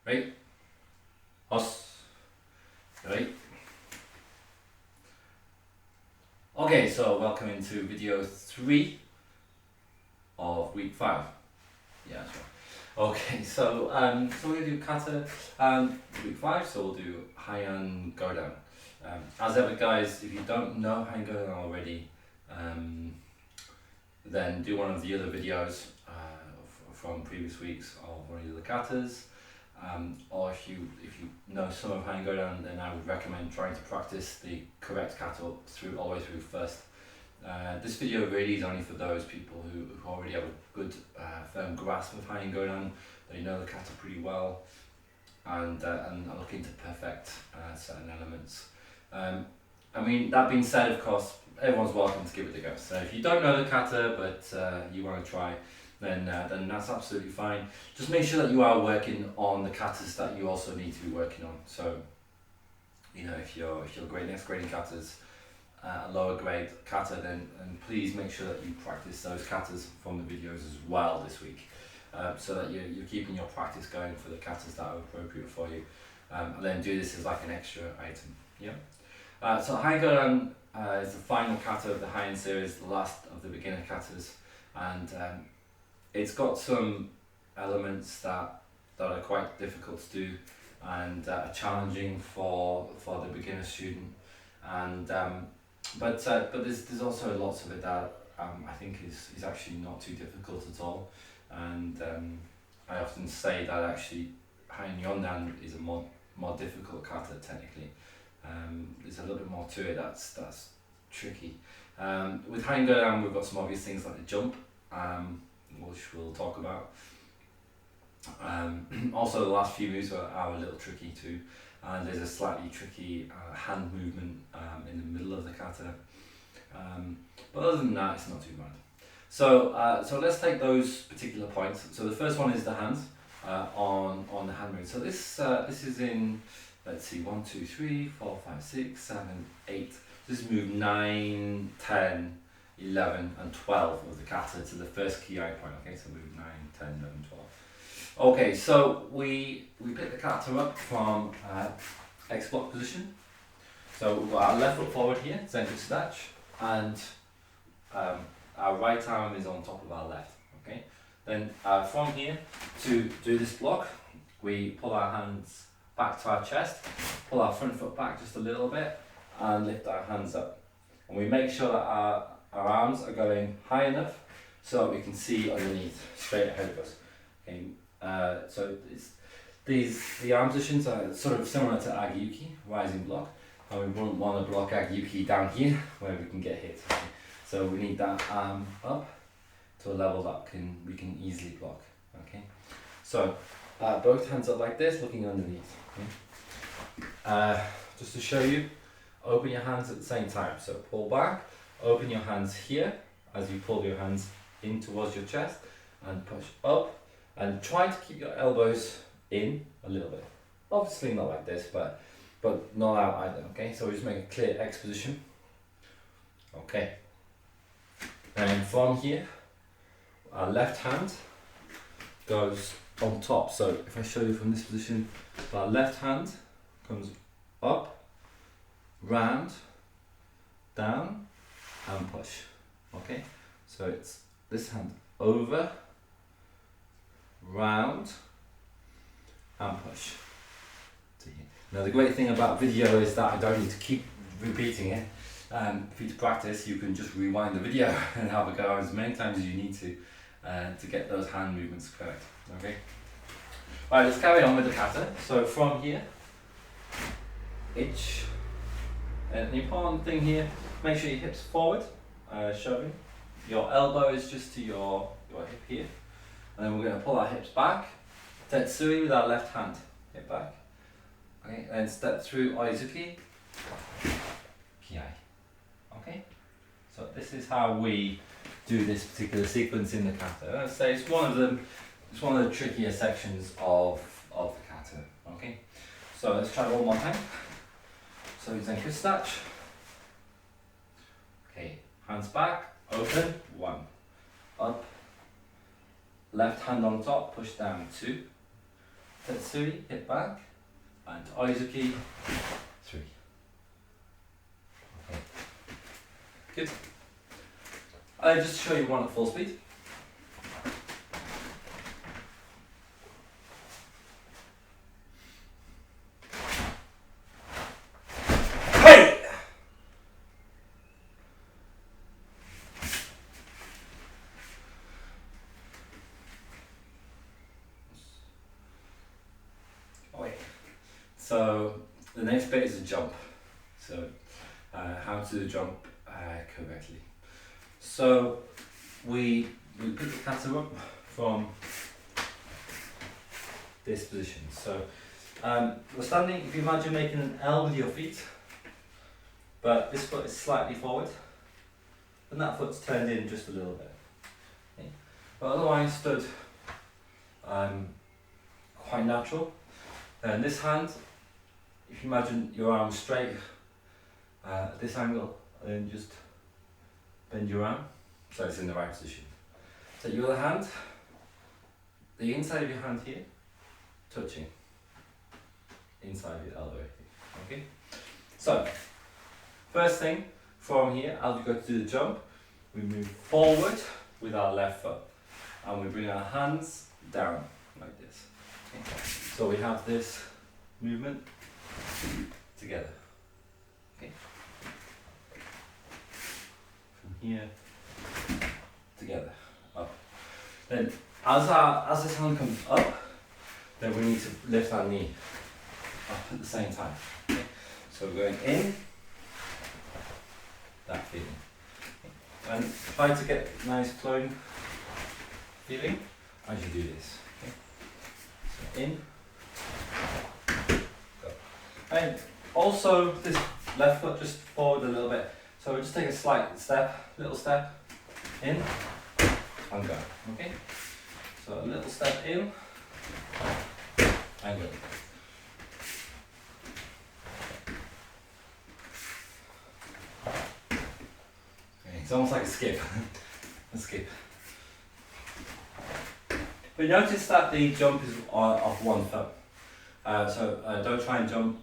Right? Os. Right? Okay, so welcome into video 3 of week 5. Yeah, that's right. Okay, so we're gonna do kata week 5, so we'll do high and go down. As ever, guys, if you don't know high and go down already, then do one of the other videos from previous weeks of one of the other katas. Or if you know some of high and go down, then I would recommend trying to practice the correct kata all the way through first. This video really is only for those people who already have a good firm grasp of high and go down. They know the kata pretty well and are looking to perfect certain elements. I mean, that being said, of course, everyone's welcome to give it a go. So if you don't know the kata but you want to try, then that's absolutely fine. Just make sure that you are working on the katas that you also need to be working on. So, you know, if you're next grading katas, a lower grade kata, then please make sure that you practice those katas from the videos as well this week, so that you're keeping your practice going for the katas that are appropriate for you, and then do this as like an extra item. Yeah. So high Godan is the final kata of the high-end series, the last of the beginner katas, and it's got some elements that are quite difficult to do and are challenging for the beginner student, and but there's also lots of it that I think is actually not too difficult at all, and I often say that actually high and Yondan is a more difficult kata technically. There's a little bit more to it that's tricky. With high and Godan, we've got some obvious things like the jump, which we'll talk about. Also, the last few moves are a little tricky too, and there's a slightly tricky hand movement in the middle of the kata. But other than that, it's not too bad. So let's take those particular points. So the first one is the hands on the hand move. So this is in, let's see, 1, 2, 3, 4, 5, 6, 7, 8. This is move 9, 10, 11 and 12 of the kata to the first ki point. Okay, so move 9, 10, 11, 12. Okay, so we pick the kata up from X block position. So we've got our left foot forward here, Zenku snatch, and our right arm is on top of our left. Okay, then from here to do this block, we pull our hands back to our chest, pull our front foot back just a little bit, and lift our hands up. And we make sure that our arms are going high enough so that we can see underneath, straight ahead of us. Okay, so the arm positions are sort of similar to Agiyuki, rising block, and we wouldn't want to block Agiyuki down here where we can get hit. Okay? So we need that arm up to a level that we can easily block. Okay, so both hands up like this, looking underneath. Okay? Just to show you, open your hands at the same time. So pull back, open your hands here as you pull your hands in towards your chest, and push up, and try to keep your elbows in a little bit. Obviously not like this, but not out either. Okay, so we just make a clear X position. Okay, and from here, our left hand goes on top. So if I show you from this position, our left hand comes up, round, down, and push. Okay, so it's this hand over, round, and push to here. Now the great thing about video is that I don't need to keep repeating it. For you to practice, you can just rewind the video and have a go as many times as you need to get those hand movements correct. Okay. Alright, let's carry on with the kata. So from here, itch. And the important thing here, make sure your hips forward, shoving. Your elbow is just to your hip here. And then we're going to pull our hips back. Tetsui with our left hand, hip back. Okay, and step through Oizuki, Ki. Okay, so this is how we do this particular sequence in the kata. I'd say it's one of the trickier sections of the kata. Okay, so let's try one more time. So Zenku snatch. Okay, hands back, open, 1, up, left hand on top, push down, 2, Tetsuri, hip back, and Aizuki, 3. Okay. Good. Just to show you one at full speed. Hey! Okay. So the next bit is a jump. So how to jump correctly. So we pick the kata up from this position. So we're standing, if you imagine making an L with your feet, but this foot is slightly forward, and that foot's turned in just a little bit. Okay. But otherwise stood quite natural. Then this hand, if you imagine your arm straight at this angle, and then just bend your arm so it's in the right position. Take your other hand, the inside of your hand here, touching inside your elbow here. Okay? So, first thing from here, as we go to do the jump, we move forward with our left foot and we bring our hands down like this. Okay? So we have this movement together. Okay? From here together, up. Then as this hand comes up, then we need to lift our knee up at the same time. Okay? So we're going in, that feeling. Okay? And try to get a nice flowing feeling as you do this. Okay? So in, go. And also this left foot just forward a little bit. So we'll just take a slight step, little step, in, and go. Okay? So a little step in, and go. Okay, it's almost like a skip. A skip. But notice that the jump is off one foot. So don't try and jump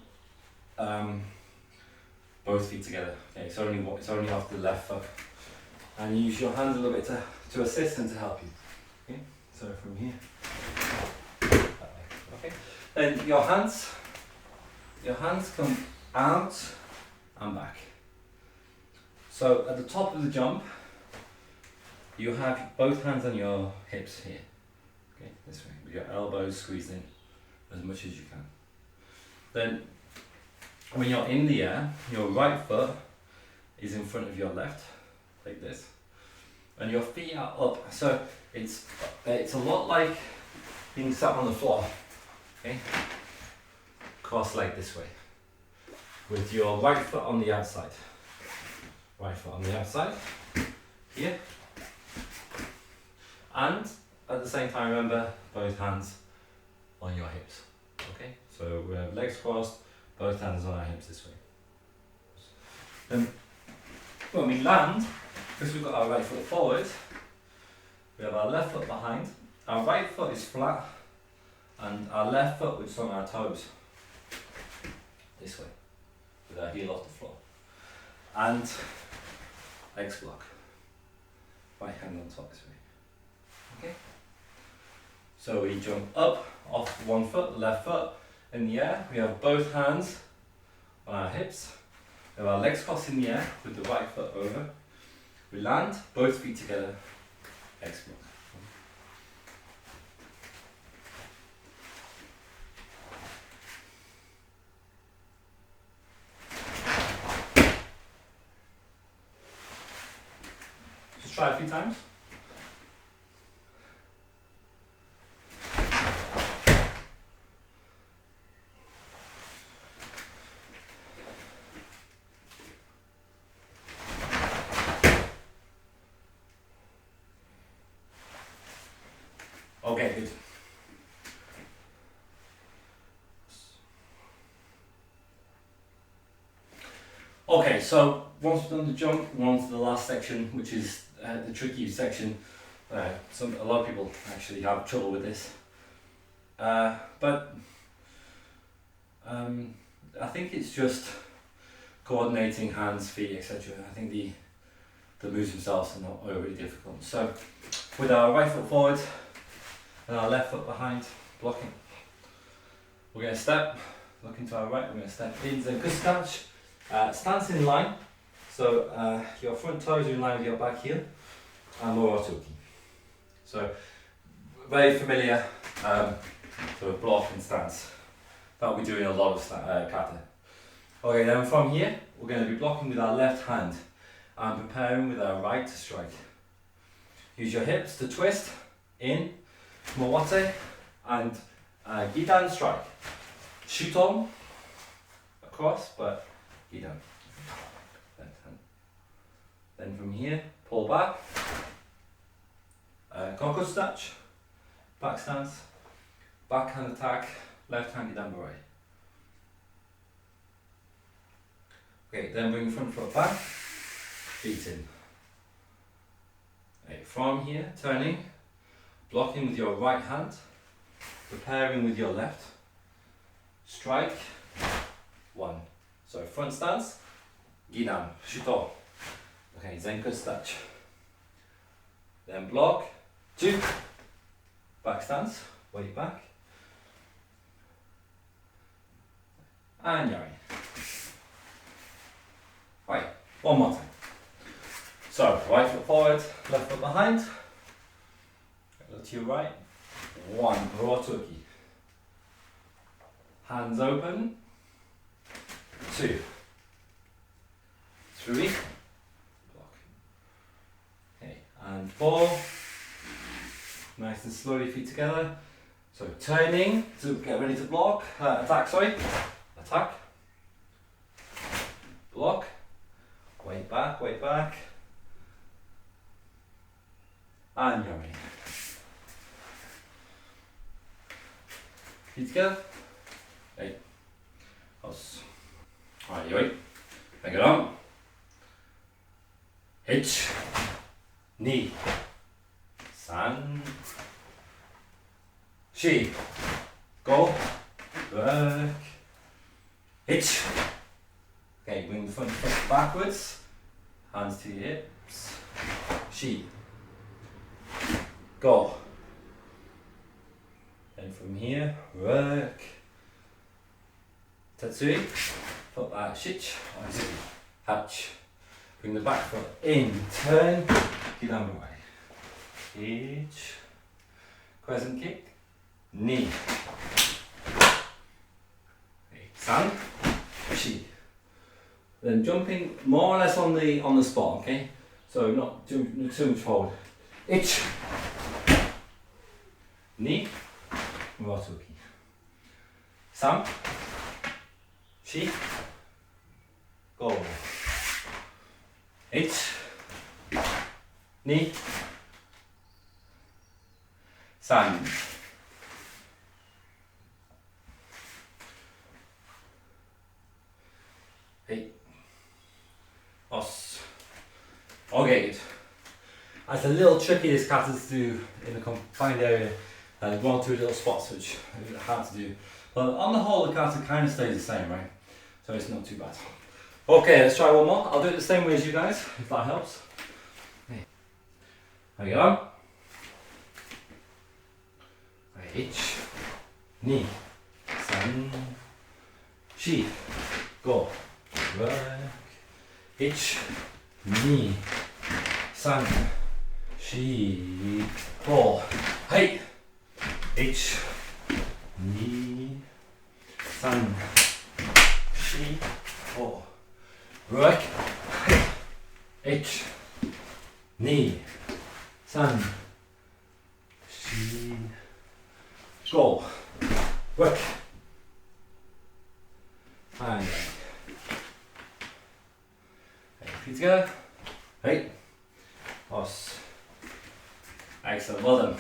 both feet together. Okay, it's only off the left foot. And use your hands a little bit to assist and to help you. Okay, so from here. Okay, then your hands come out and back. So at the top of the jump, you have both hands on your hips here. Okay, this way, with your elbows squeezed in as much as you can. Then, when you're in the air, your right foot is in front of your left, like this, and your feet are up. So it's a lot like being sat on the floor. Okay, cross leg this way, with your right foot on the outside. Right foot on the outside, here, and at the same time, remember both hands on your hips. Okay, so we have legs crossed, both hands on our hips this way. Then when we land, because we've got our right foot forward, we have our left foot behind, our right foot is flat, and our left foot which is on our toes, this way, with our heel off the floor. And legs block, right hand on top this way. Okay? So we jump up off one foot, left foot, in the air. We have both hands on our hips. We have our legs crossed in the air with the right foot over. We land, both feet together, X block. Just try a few times. Okay, good. Okay, so once we've done the jump, we're on to the last section, which is the tricky section. A lot of people actually have trouble with this. But think it's just coordinating hands, feet, etc. I think the moves themselves are not overly difficult. So with our right foot forward and our left foot behind, blocking, we're going to step, looking to our right, we're going to step in Zen stance in line. So your front toes are in line with your back heel, and Morotuki. So very familiar sort of block and stance that we do in a lot of kata. Okay, then from here we're going to be blocking with our left hand and preparing with our right to strike. Use your hips to twist in, Mowate, and Gidan strike. Shoot on across, but Gidan. Left hand. Then from here, pull back. Koko snatch, back stance, backhand attack, left hand Gidan Bore. Okay, then bring front foot back, feet in. Okay, from here, turning, blocking with your right hand, preparing with your left, strike, one. So front stance, Ginan, Shuto. Okay, Zenko stretch. Then block, two, back stance, weight back, and yari. Right, one more time. So, right foot forward, left foot behind, look to your right, one, Rotuki. Hands open, two, three, block. Okay, and four, nice and slowly feet together. So turning to get ready to block, attack, block, weight back, and you're ready. Feet together. Hey. House. Alright, you ready? Bring it on. Hitch. Knee. San. Shi. Go. Work. Hitch. Okay, bring the front foot backwards. Hands to your hips. Shi. Go. And from here, work. Tatsui. Foot back, shich. Hatch. Bring the back foot in. Turn. Get on the way. Hitch. Crescent kick. Knee. San. Shi. Then jumping more or less on the spot, okay? So not too much forward. Itch. Knee. Muratuki. San. Shi. Go. Itch. Knee. San. Hey. Os. Okay, good. It's a little tricky this kata to do in a confined area and one or two little spots which are hard to do. But on the whole the kata kind of stays the same, right? So it's not too bad. Okay, let's try one more. I'll do it the same way as you guys, if that helps. Hey. There you go. H. Knee. San. Shi. Go. Work. H. Knee. San. Shi. Go. Hey. H. Knee. San. Shi. Go. Work. H. Knee. San. Shi. Go. Work. And hey, feet together. Hey. Os. Excellent. Well done.